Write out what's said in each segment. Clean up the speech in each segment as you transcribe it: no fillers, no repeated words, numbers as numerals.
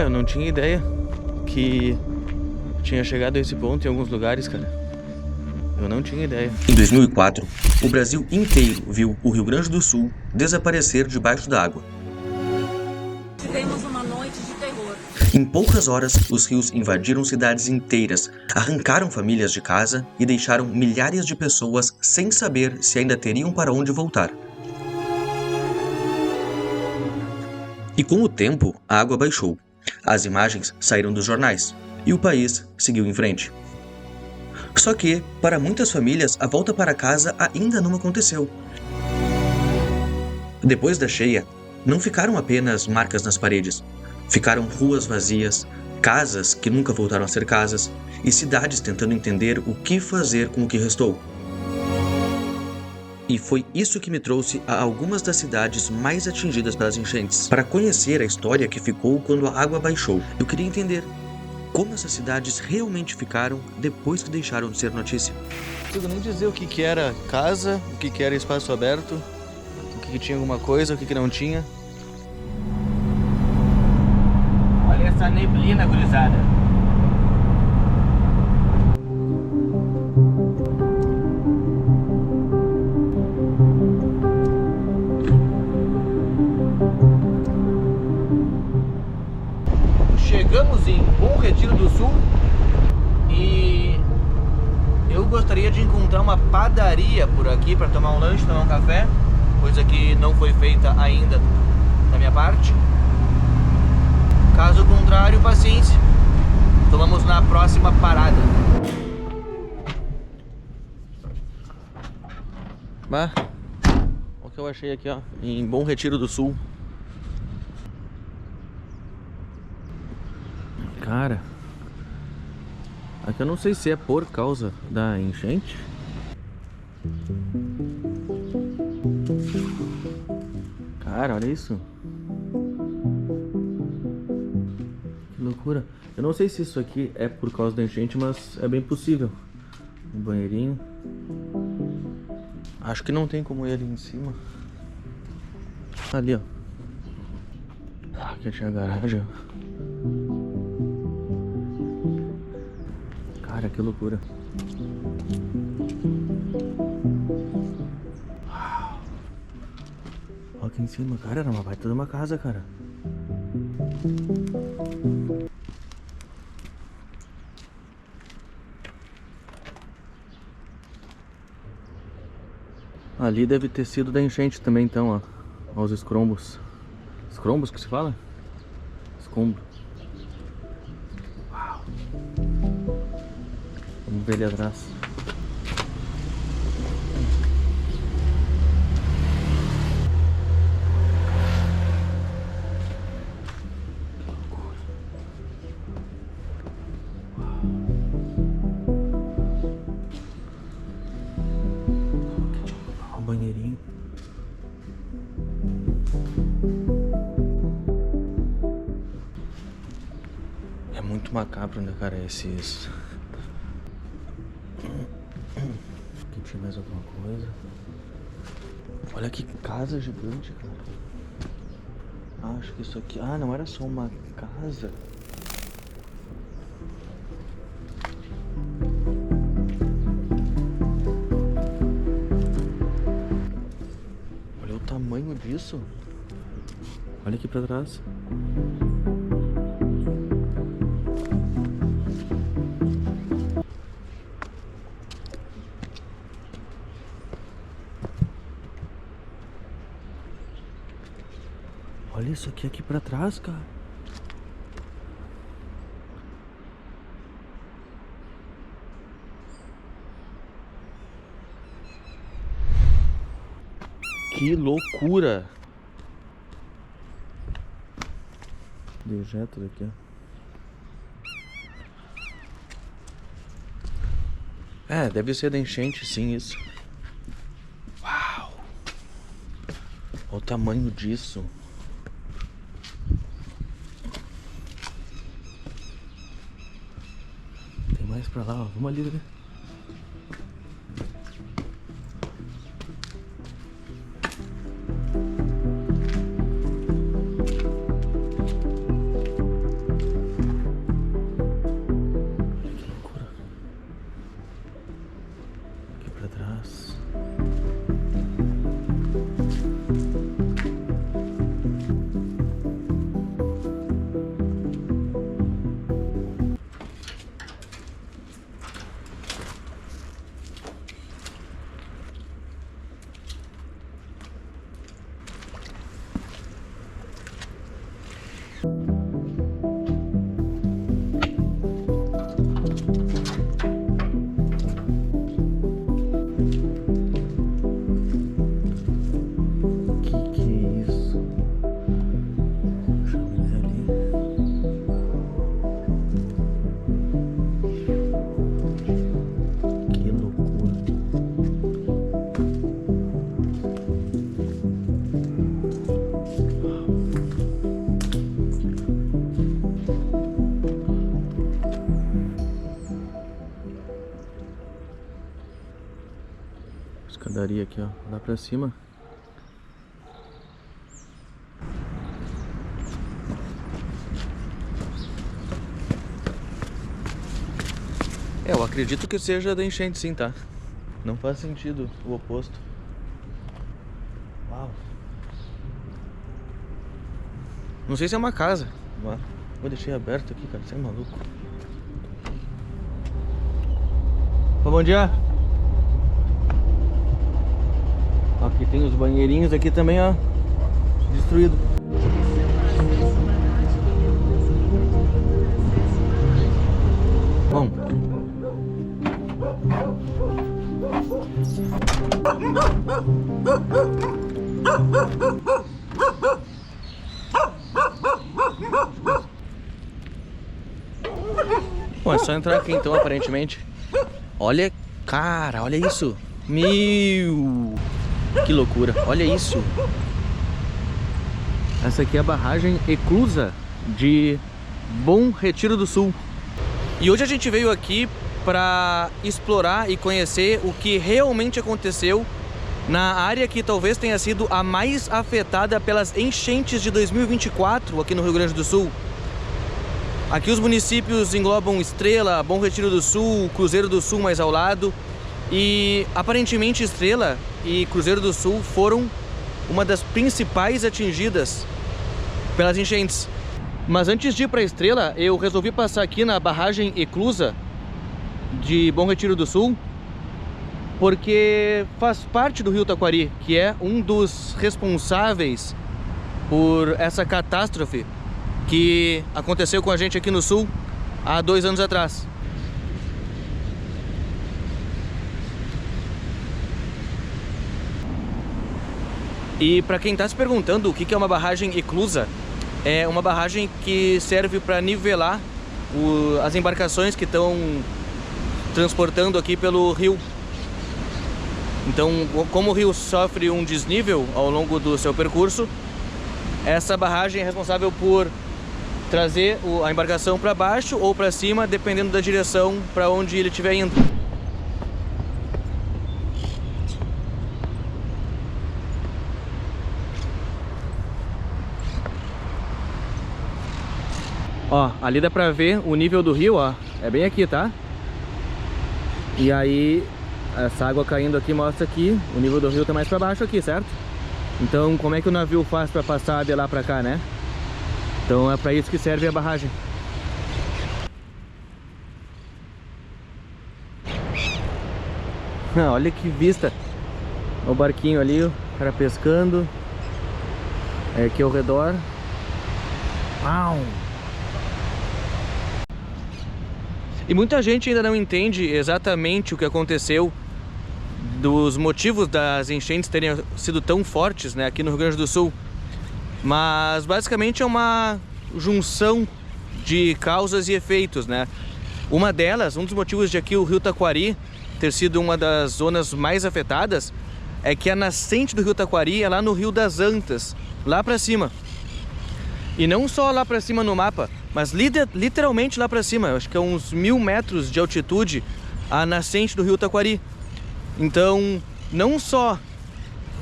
eu não tinha ideia que tinha chegado a esse ponto em alguns lugares, cara. Eu não tinha ideia. Em 2004, o Brasil inteiro viu o Rio Grande do Sul desaparecer debaixo d'água. Tivemos uma noite de terror. Em poucas horas, os rios invadiram cidades inteiras, arrancaram famílias de casa e deixaram milhares de pessoas sem saber se ainda teriam para onde voltar. E com o tempo, a água baixou. As imagens saíram dos jornais e o país seguiu em frente. Só que, para muitas famílias, a volta para casa ainda não aconteceu. Depois da cheia, não ficaram apenas marcas nas paredes. Ficaram ruas vazias, casas que nunca voltaram a ser casas e cidades tentando entender o que fazer com o que restou. E foi isso que me trouxe a algumas das cidades mais atingidas pelas enchentes. Para conhecer a história que ficou quando a água baixou, eu queria entender como essas cidades realmente ficaram depois que deixaram de ser notícia. Não consigo nem dizer o que era casa, o que era espaço aberto, o que tinha alguma coisa, o que não tinha. Olha essa neblina, gurizada. Chegamos em Bom Retiro do Sul e eu gostaria de encontrar uma padaria por aqui para tomar um lanche, tomar um café, coisa que não foi feita ainda da minha parte. Caso contrário, paciência. Tomamos na próxima parada. Bah, olha o que eu achei aqui, ó, em Bom Retiro do Sul. Cara, aqui eu não sei se é por causa da enchente. Cara, olha isso. Que loucura. Eu não sei se isso aqui é por causa da enchente, mas é bem possível. Um banheirinho. Acho que não tem como ir ali em cima. Ali, ó. Aqui tinha a garagem, ó. Cara, que loucura. Uau. Olha aqui em cima, cara, era uma baita de uma casa, cara. Ali deve ter sido da enchente também, então, ó. Olha os escombros. Escombros que se fala? Escombro. Uau. Vamos ver ali atrás. Olha o banheirinho. É muito macabro, né, cara, esses... Aqui tinha mais alguma coisa. Olha que casa gigante, cara. Acho que isso aqui... Ah, não era só uma casa. Olha o tamanho disso. Olha aqui pra trás. Olha isso aqui pra trás, cara. Que loucura. Dejeto daqui, ó. É, deve ser da enchente, sim, isso. Uau. Olha o tamanho disso. Tem mais pra lá, ó. Vamos ali, né? Padaria aqui, ó, lá pra cima. Eu acredito que seja da enchente sim, tá? Não faz sentido o oposto. Uau. Não sei se é uma casa. Vou deixar aberto aqui, cara. Você é maluco. Bom dia. Aqui tem os banheirinhos aqui também, ó. Destruído. Bom. Bom, é só entrar aqui então, aparentemente. Olha, cara, olha isso. Meu, que loucura, olha isso. Essa aqui é a barragem eclusa de Bom Retiro do Sul. E hoje a gente veio aqui para explorar e conhecer o que realmente aconteceu na área que talvez tenha sido a mais afetada pelas enchentes de 2024 aqui no Rio Grande do Sul. Aqui os municípios englobam Estrela, Bom Retiro do Sul, Cruzeiro do Sul mais ao lado. E aparentemente Estrela e Cruzeiro do Sul foram uma das principais atingidas pelas enchentes. Mas antes de ir para Estrela, eu resolvi passar aqui na barragem eclusa de Bom Retiro do Sul, porque faz parte do Rio Taquari, que é um dos responsáveis por essa catástrofe que aconteceu com a gente aqui no Sul há 2 anos atrás. E para quem está se perguntando o que é uma barragem eclusa, é uma barragem que serve para nivelar as embarcações que estão transportando aqui pelo rio. Então, como o rio sofre um desnível ao longo do seu percurso, essa barragem é responsável por trazer a embarcação para baixo ou para cima, dependendo da direção para onde ele estiver indo. Ó, ali dá pra ver o nível do rio, ó. É bem aqui, tá? E aí, essa água caindo aqui mostra que o nível do rio tá mais pra baixo aqui, certo? Então, como é que o navio faz pra passar de lá pra cá, né? Então é pra isso que serve a barragem. Olha que vista. O barquinho ali, o cara pescando. É aqui ao redor. Uau! E muita gente ainda não entende exatamente o que aconteceu, dos motivos das enchentes terem sido tão fortes, né, aqui no Rio Grande do Sul. Mas basicamente é uma junção de causas e efeitos, né? Uma delas, um dos motivos de aqui o Rio Taquari ter sido uma das zonas mais afetadas, é que a nascente do Rio Taquari é lá no Rio das Antas, lá pra cima. E não só lá pra cima no mapa, mas literalmente lá pra cima. Eu acho que é uns 1000 metros de altitude a nascente do Rio Taquari. Então, não só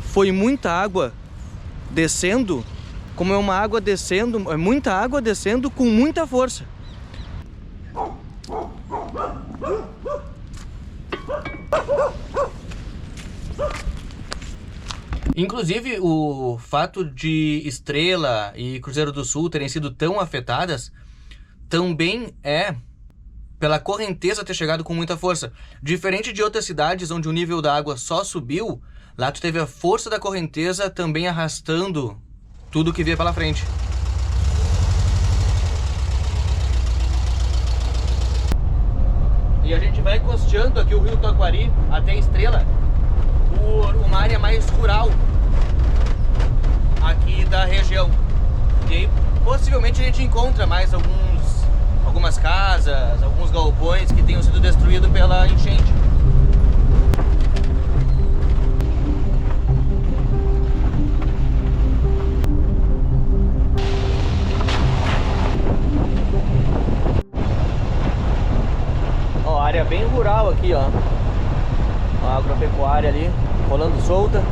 foi muita água descendo, como é uma água descendo, é muita água descendo com muita força. Inclusive, o fato de Estrela e Cruzeiro do Sul terem sido tão afetadas também é pela correnteza ter chegado com muita força. Diferente de outras cidades onde o nível da água só subiu, lá tu teve a força da correnteza também arrastando tudo que via pela frente. E a gente vai costeando aqui o Rio Taquari até Estrela por uma área mais rural aqui da região. E aí, possivelmente a gente encontra mais algumas casas, alguns galpões que tenham sido destruídos pela enchente. Ó, área bem rural aqui, ó. A agropecuária ali. rolando solta.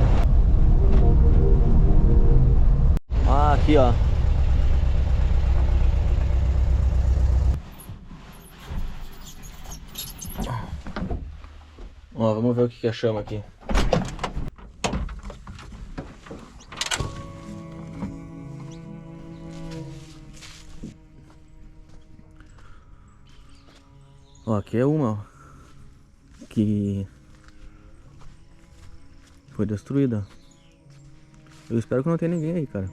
Ah, aqui ó. Ó, vamos ver o que é chama aqui. Ó, aqui é uma, ó, que foi destruída. Eu espero que não tenha ninguém aí, cara.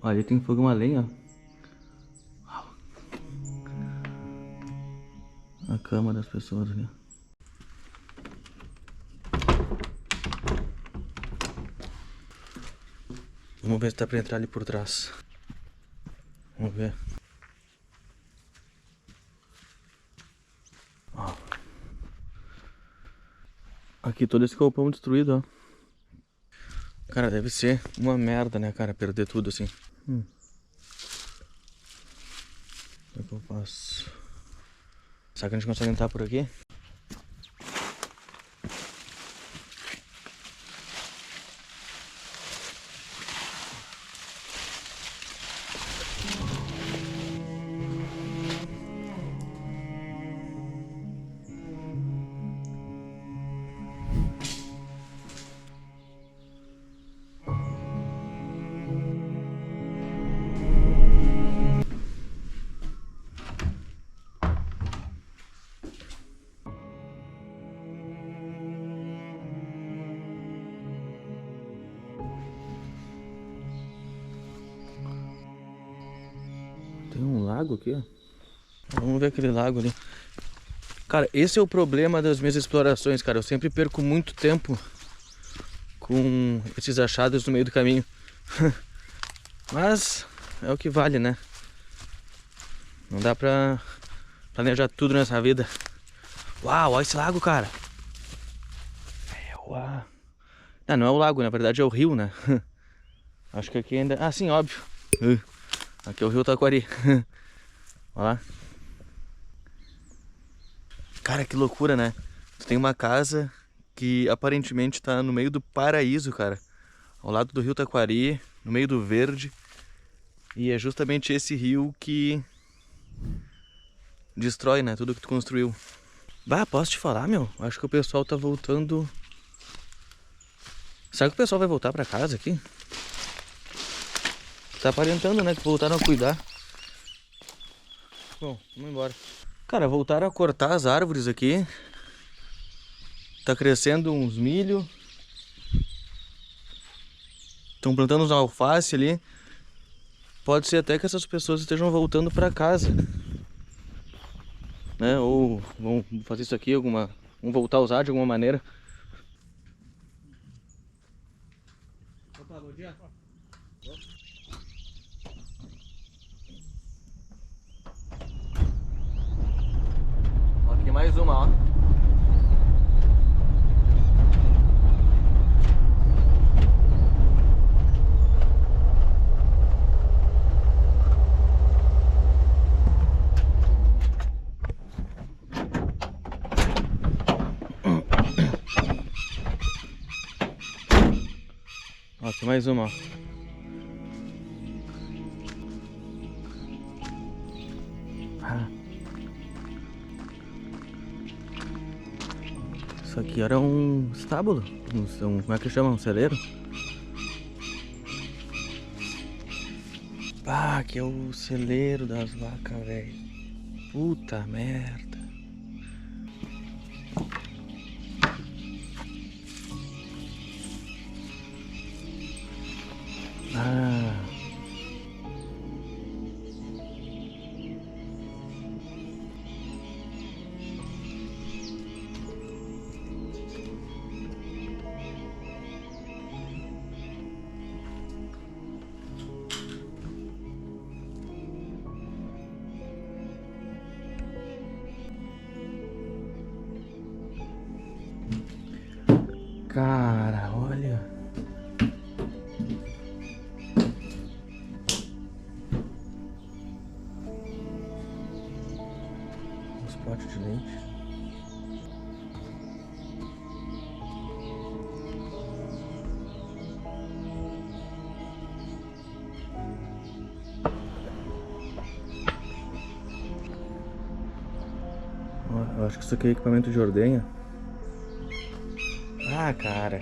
Ó, ali tem fogo, uma lenha, ó. A cama das pessoas ali. Vamos ver se dá pra entrar ali por trás. Vamos ver. Ó. Aqui todo esse galpão destruído, ó. Cara, deve ser uma merda, né, cara, perder tudo assim. Como é que eu faço? Será que a gente consegue entrar por aqui? Tem um lago aqui, ó. Vamos ver aquele lago ali. Cara, esse é o problema das minhas explorações, cara. Eu sempre perco muito tempo com esses achados no meio do caminho. Mas é o que vale, né? Não dá pra planejar tudo nessa vida. Uau, olha esse lago, cara. Uau. Ah, não é o lago, na verdade é o rio, né? Acho que aqui ainda... Ah, sim, óbvio. Aqui é o rio Taquari. Olha lá. Cara, que loucura, né? Tu tem uma casa que aparentemente tá no meio do paraíso, cara. Ao lado do rio Taquari, no meio do verde. E é justamente esse rio que destrói, né? Tudo que tu construiu. Bah, posso te falar, meu? Acho que o pessoal tá voltando... Será que o pessoal vai voltar pra casa aqui? Tá aparentando, né? Que voltaram a cuidar. Bom, vamos embora. Cara, voltaram a cortar as árvores aqui. Tá crescendo uns milho. Estão plantando uns alface ali. Pode ser até que essas pessoas estejam voltando pra casa, né? Ou vão fazer isso aqui, vão voltar a usar de alguma maneira. Opa, bom dia. Ó, aqui mais uma, ó. Ó, aqui mais uma, ó. Isso aqui era um estábulo, como é que chama? Um celeiro? Ah, aqui é o celeiro das vacas, velho. Puta merda. Ah. Pote de leite. Ó, eu acho que isso aqui é equipamento de ordenha. Ah, cara.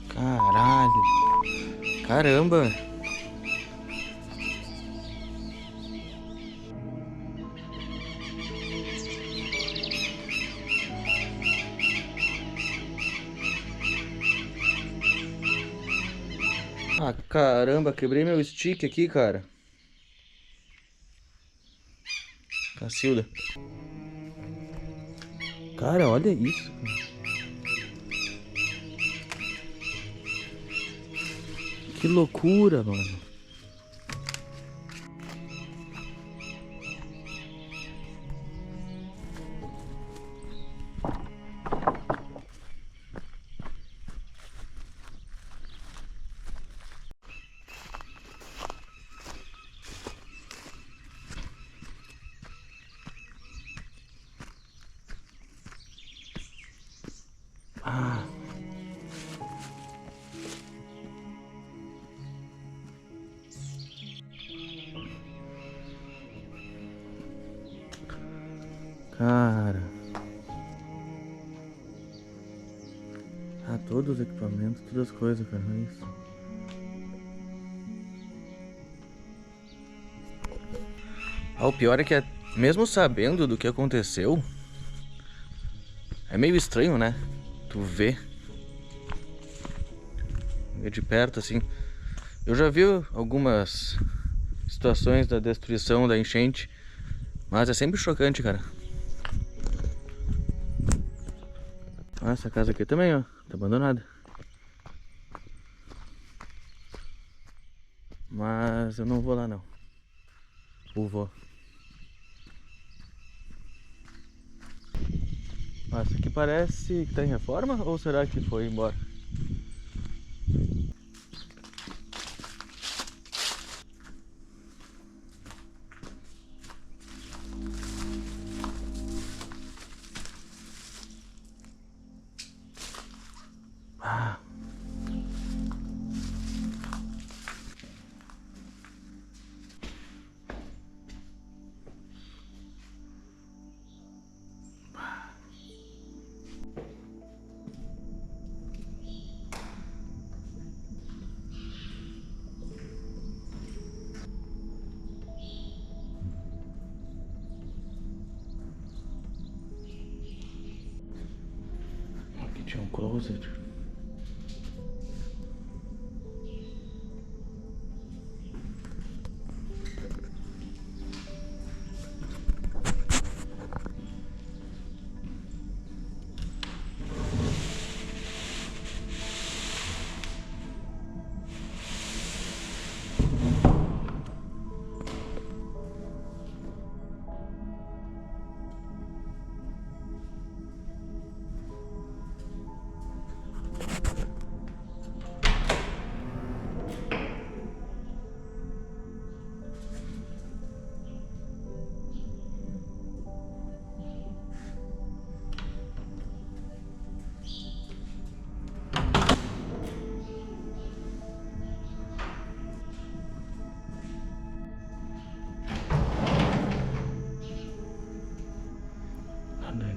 Caralho. Caramba. Ah, caramba, quebrei meu stick aqui, cara. Cacilda. Cara, olha isso. Que loucura, mano. Ah. Cara. Ah, todos os equipamentos, todas as coisas, cara, olha isso. Ah, o pior é que mesmo sabendo do que aconteceu, é meio estranho, né? Tu vê de perto assim. Eu já vi algumas situações da destruição da enchente, mas é sempre chocante, cara. Ah, essa casa aqui também, ó, tá abandonada. Mas eu não vou lá não. Ou vou. Ah, essa aqui parece que tá em reforma ou será que foi embora? Ah. Aqui tinha um closet.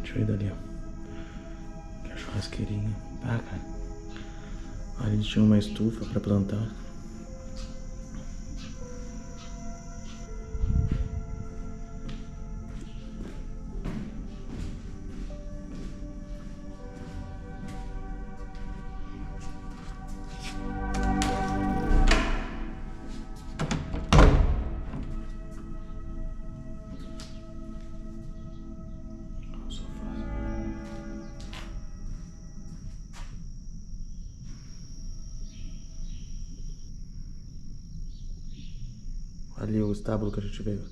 Deixa eu ir dali, ó. Que é a churrasqueirinha. Ah, cara. Ali eles tinham uma estufa pra plantar. Ali o estábulo que a gente veio.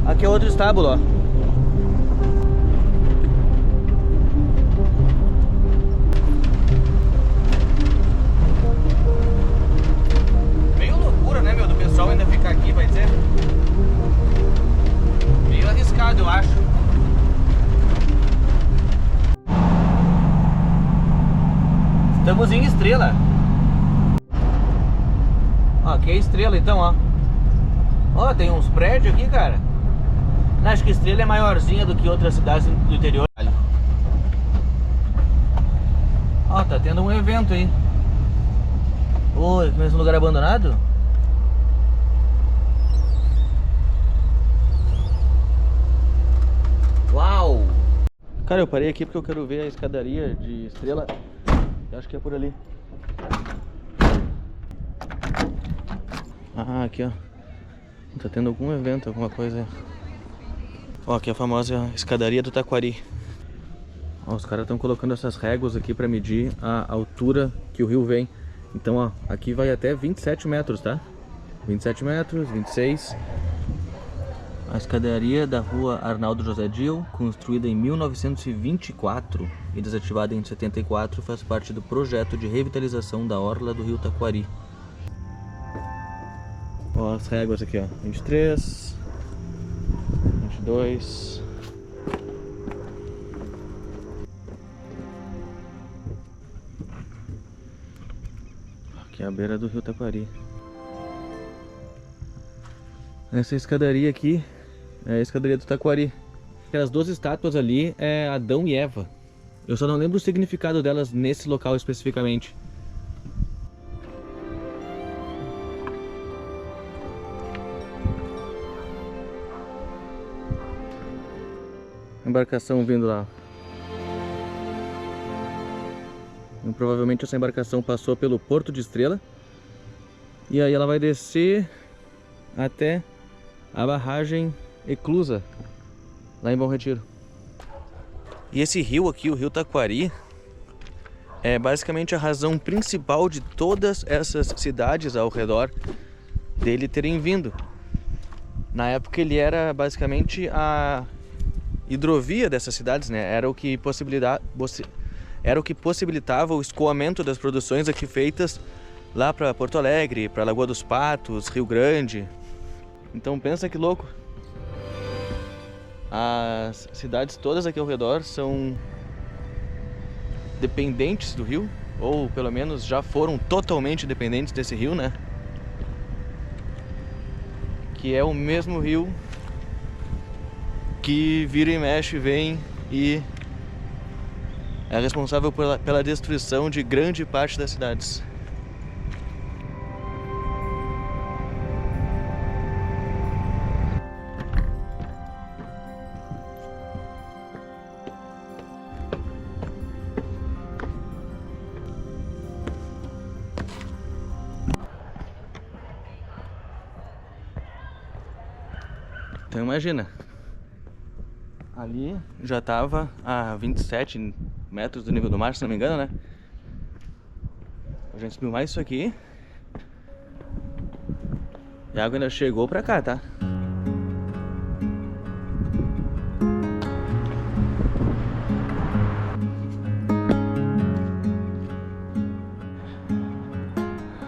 Aqui é outro estábulo, ó. Então, ó. Ó, tem uns prédios aqui, cara. Acho que Estrela é maiorzinha do que outras cidades do interior. Ó, tá tendo um evento aí. Oi, começa um lugar abandonado? Uau! Cara, eu parei aqui porque eu quero ver a escadaria de Estrela. Eu acho que é por ali. Ah, aqui ó. Tá tendo algum evento, alguma coisa. Ó, aqui é a famosa escadaria do Taquari. Ó, os caras estão colocando essas réguas aqui pra medir a altura que o rio vem. Então, ó, aqui vai até 27 metros, tá? 27 metros, 26. A escadaria da rua Arnaldo José Dil, construída em 1924 e desativada em 74, faz parte do projeto de revitalização da orla do rio Taquari. Ó, as réguas aqui, ó, 23, 22. Aqui é a beira do rio Taquari. Essa escadaria aqui é a escadaria do Taquari. Aquelas duas estátuas ali é Adão e Eva. Eu só não lembro o significado delas nesse local especificamente. Embarcação vindo lá. E provavelmente essa embarcação passou pelo Porto de Estrela. E aí ela vai descer até a barragem Eclusa, lá em Bom Retiro. E esse rio aqui, o rio Taquari, é basicamente a razão principal de todas essas cidades ao redor dele terem vindo. Na época ele era basicamente a hidrovia dessas cidades, né? Era o que possibilitava o escoamento das produções aqui feitas lá para Porto Alegre, para Lagoa dos Patos, Rio Grande. Então pensa que louco. As cidades todas aqui ao redor são dependentes do rio, ou pelo menos já foram totalmente dependentes desse rio, né? Que é o mesmo rio que vira e mexe, vem e é responsável pela destruição de grande parte das cidades. Então imagina, ali já estava a 27 metros do nível do mar, se não me engano, né? A gente subiu mais isso aqui e a água ainda chegou pra cá, tá?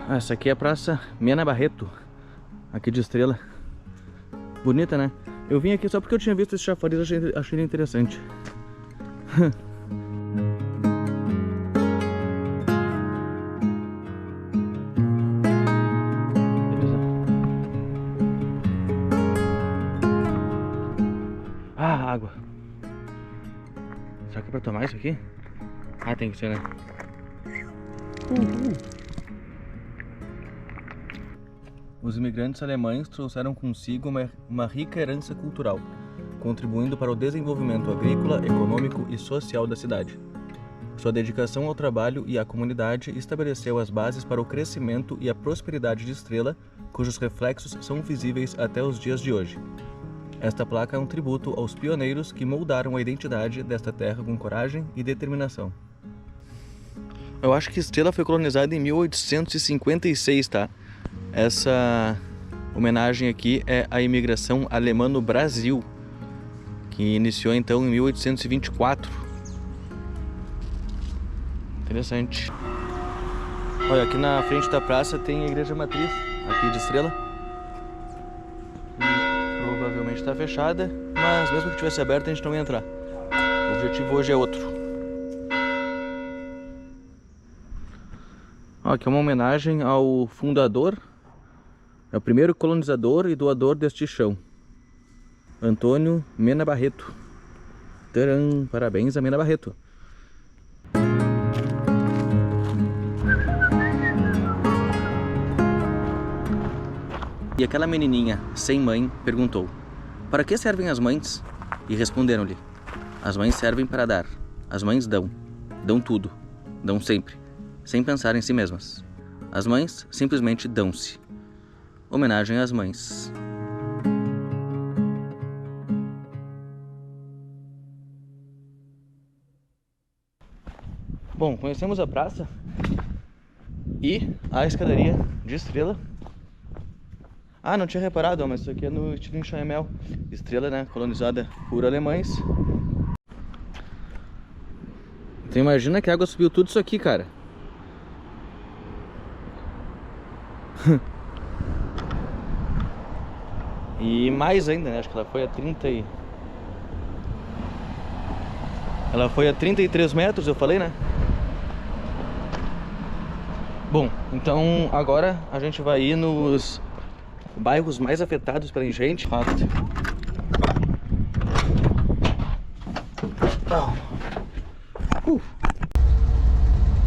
Essa aqui é a Praça Mena Barreto, aqui de Estrela. Bonita, né? Eu vim aqui só porque eu tinha visto esse chafariz e achei ele interessante. Ah, água. Será que é pra tomar isso aqui? Ah, tem que ser, né? Os imigrantes alemães trouxeram consigo uma rica herança cultural, contribuindo para o desenvolvimento agrícola, econômico e social da cidade. Sua dedicação ao trabalho e à comunidade estabeleceu as bases para o crescimento e a prosperidade de Estrela, cujos reflexos são visíveis até os dias de hoje. Esta placa é um tributo aos pioneiros que moldaram a identidade desta terra com coragem e determinação. Eu acho que Estrela foi colonizada em 1856, tá? Essa homenagem aqui é a imigração alemã no Brasil, que iniciou então em 1824. Interessante. Olha, aqui na frente da praça tem a igreja matriz, aqui de Estrela. E provavelmente está fechada, mas mesmo que tivesse aberta a gente não ia entrar. O objetivo hoje é outro. Ó, aqui é uma homenagem ao fundador É o primeiro colonizador e doador deste chão. Antônio Mena Barreto. Tcharam! Parabéns a Mena Barreto. E aquela menininha sem mãe perguntou: para que servem as mães? E responderam-lhe: as mães servem para dar. As mães dão. Dão tudo. Dão sempre. Sem pensar em si mesmas. As mães simplesmente dão-se. Homenagem às mães. Bom, conhecemos a praça e a escadaria de Estrela. Ah, não tinha reparado, mas isso aqui é no estilo enxaimel. Estrela, né, colonizada por alemães. Então imagina que a água subiu tudo isso aqui, cara. E mais ainda, né, acho que ela foi a 30 e... Ela foi a 33 metros, eu falei, né? Bom, então agora a gente vai ir nos bairros mais afetados pela enchente.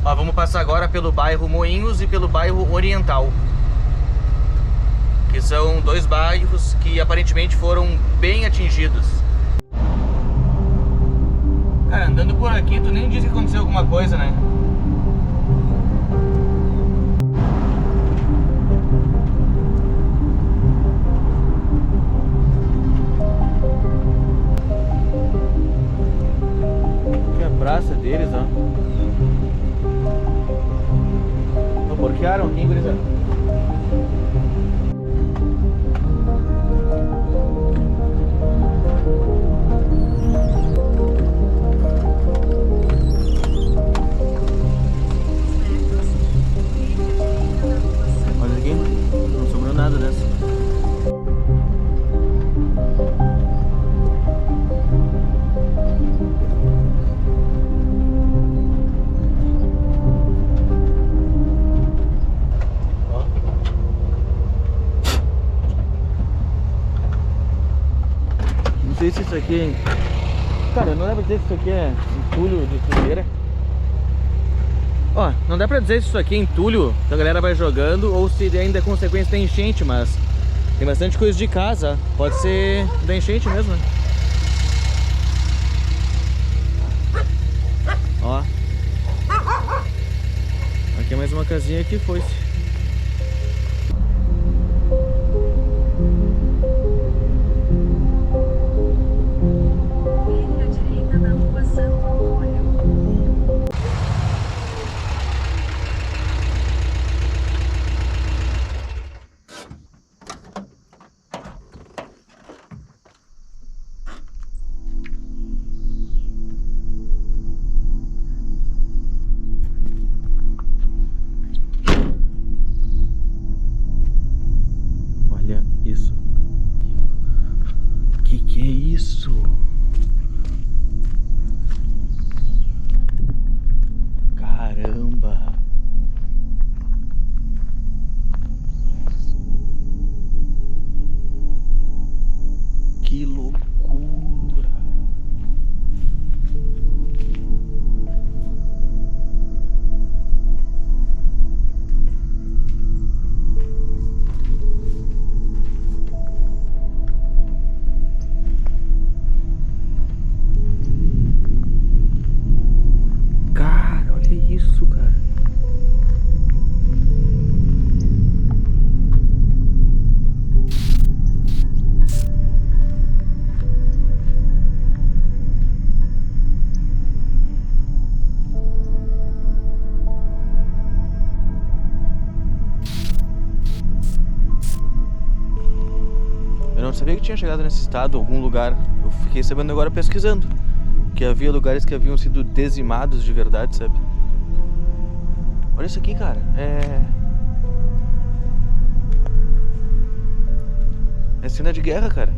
Ó, vamos passar agora pelo bairro Moinhos e pelo bairro Oriental, que são dois bairros que aparentemente foram bem atingidos. Cara, andando por aqui, tu nem disse que aconteceu alguma coisa, né? Praça deles, ó. Bloquearam aqui, gurizada. Olha aqui, não sobrou nada dessa. Não sei se isso aqui... Cara, não dá pra dizer se isso aqui é entulho de sujeira. Ó, não dá pra dizer se isso aqui é entulho que a galera vai jogando ou se ainda é consequência da enchente, mas tem bastante coisa de casa. Pode ser da enchente mesmo, né? Ó. Aqui é mais uma casinha que foi-se. Olha isso. Que é isso? Caramba! Que loucura! Cara, olha isso, cara. Eu não sabia que tinha chegado nesse estado, algum lugar. Eu fiquei sabendo agora pesquisando que havia lugares que haviam sido dizimados de verdade, sabe? Olha isso aqui, cara. É cena de guerra, cara.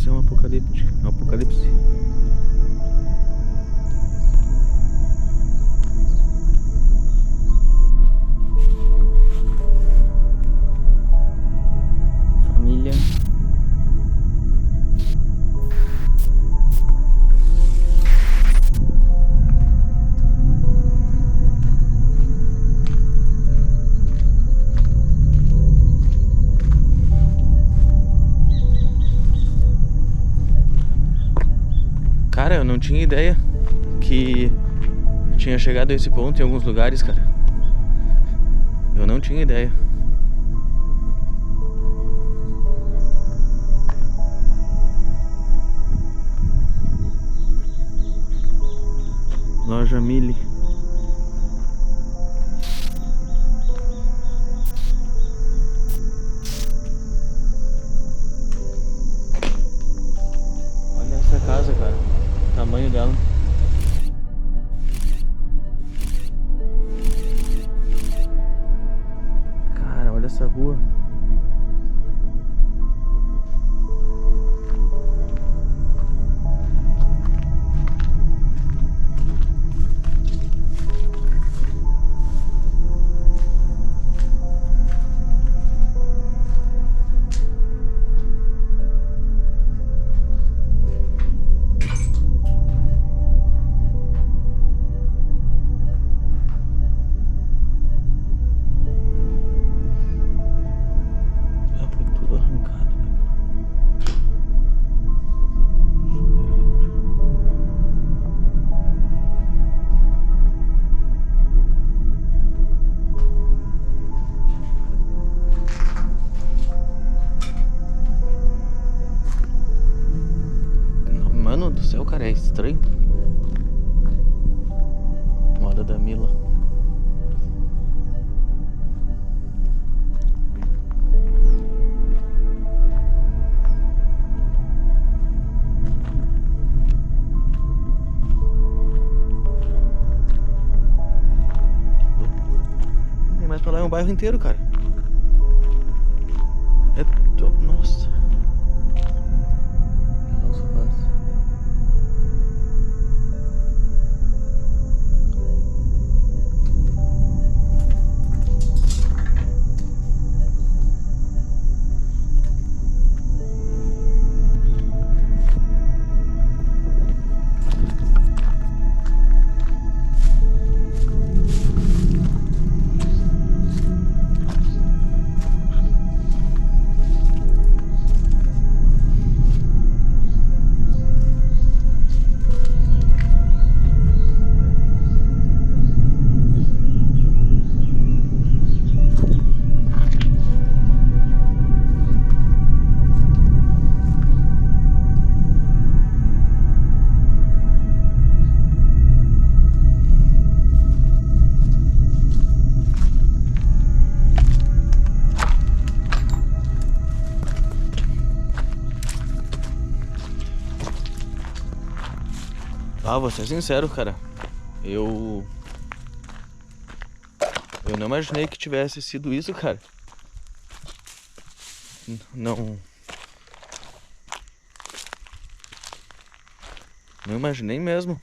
ser um apocalipse. Família. Cara, eu não tinha ideia que tinha chegado a esse ponto em alguns lugares, cara. Eu não tinha ideia. Loja Mille. Olha essa casa, cara. O tamanho dela. Cara, olha essa rua. Já foi tudo arrancado, né? Mano do céu, cara, é estranho. Moda da Mila. Que loucura. Não tem mais pra lá, é um bairro inteiro, cara. Nossa. Olha lá os sofás. Ah, vou ser sincero, cara. Eu não imaginei que tivesse sido isso, cara. Não imaginei mesmo.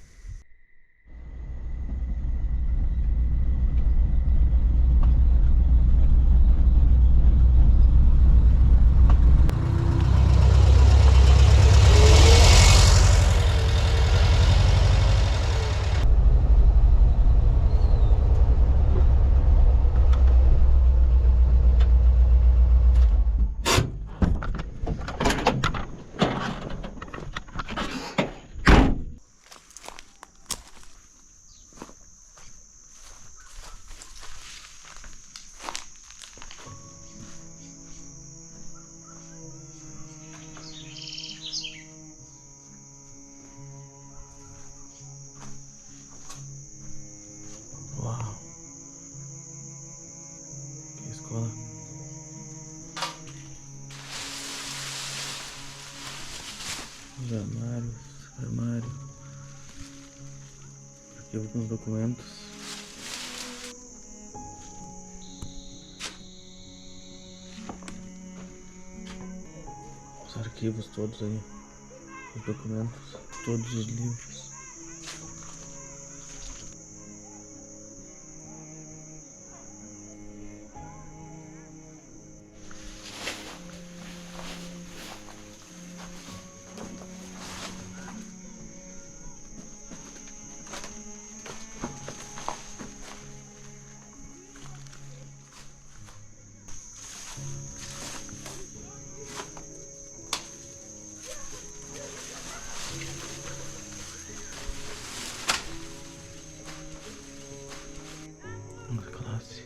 Uau. Que escola. Os armário. Aqui alguns documentos. Os arquivos todos aí. Os documentos, todos os livros. Classe.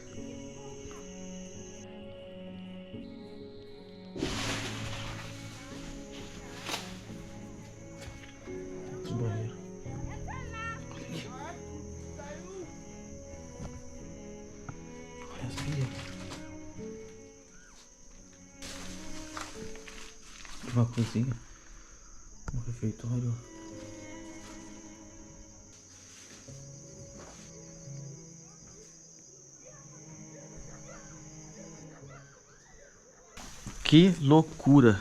Os banheiros. Olha as pilhas. Uma cozinha. Um refeitório. Que loucura!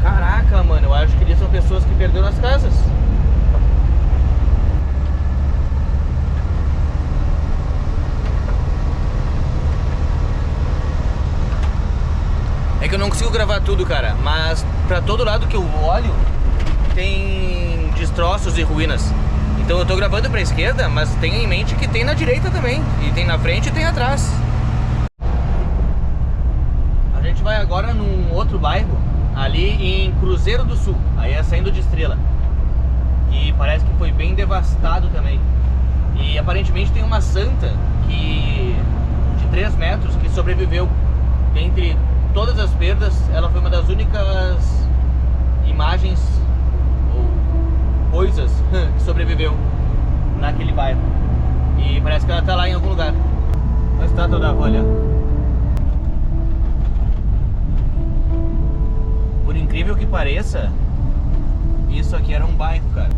Caraca, mano, eu acho que eles são pessoas que perderam as casas. É que eu não consigo gravar tudo, cara, mas pra todo lado que eu olho tem destroços e ruínas. Então eu tô gravando pra esquerda, mas tenha em mente que tem na direita também. E tem na frente e tem atrás. A gente vai agora num outro bairro, ali em Cruzeiro do Sul, aí é saindo de Estrela. E parece que foi bem devastado também. E aparentemente tem uma santa de 3 metros que sobreviveu. Dentre todas as perdas, ela foi uma das únicas imagens ou coisas que sobreviveu naquele bairro. E parece que ela tá lá em algum lugar. A estátua da rolha. Por incrível que pareça, isso aqui era um bairro, cara.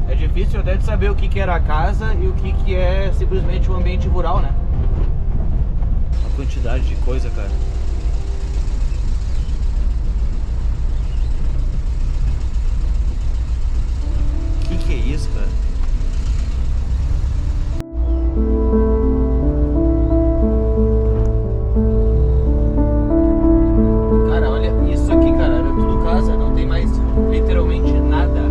É difícil até de saber o que era a casa e o que é simplesmente um ambiente rural, né? A quantidade de coisa, cara. Que é isso, cara? Cara, olha isso aqui, cara. Era tudo casa, não tem mais literalmente nada.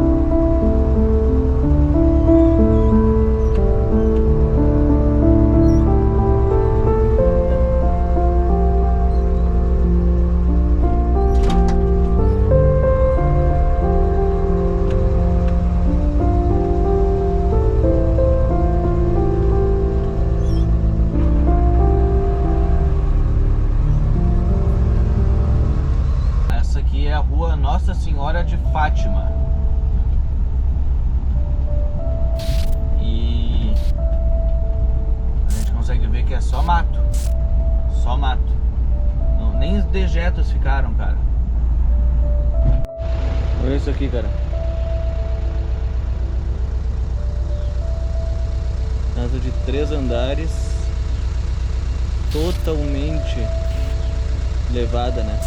Nossa Senhora de Fátima. E a gente consegue ver que é só mato. Só mato. Não, nem os dejetos ficaram, cara. Olha isso aqui, cara. Casa de 3 andares. Totalmente levada, né?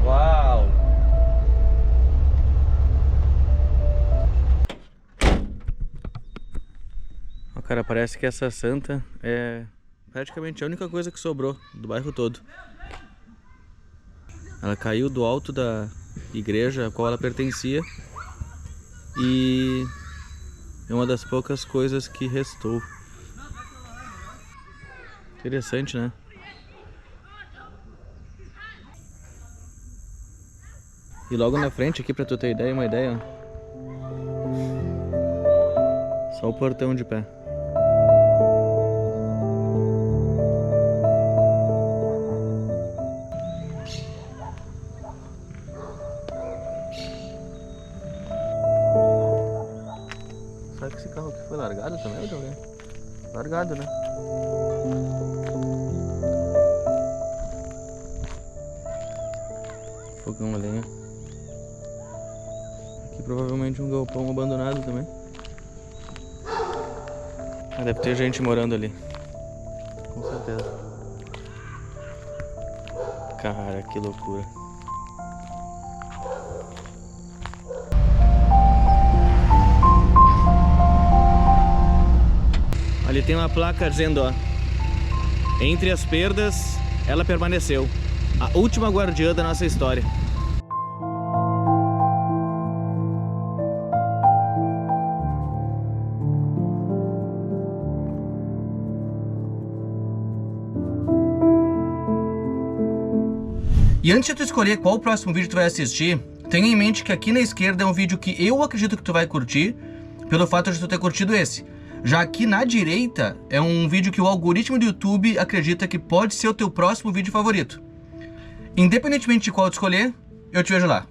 Uau! Ó, cara, parece que essa santa é praticamente a única coisa que sobrou do bairro todo. Ela caiu do alto da igreja a qual ela pertencia e é uma das poucas coisas que restou. Interessante, né? E logo na frente aqui, pra tu ter uma ideia, ó. Só o portão de pé. Será que esse carro aqui foi largado também, ou alguém? Largado, né? Fogão a lenha. Aqui provavelmente um galpão abandonado também. Ah, deve ter gente morando ali. Com certeza. Cara, que loucura. Ali tem uma placa dizendo, ó: entre as perdas, ela permaneceu. A última guardiã da nossa história. E antes de tu escolher qual o próximo vídeo tu vai assistir, tenha em mente que aqui na esquerda é um vídeo que eu acredito que tu vai curtir, pelo fato de tu ter curtido esse. Já aqui na direita é um vídeo que o algoritmo do YouTube acredita que pode ser o teu próximo vídeo favorito. Independentemente de qual tu escolher, eu te vejo lá.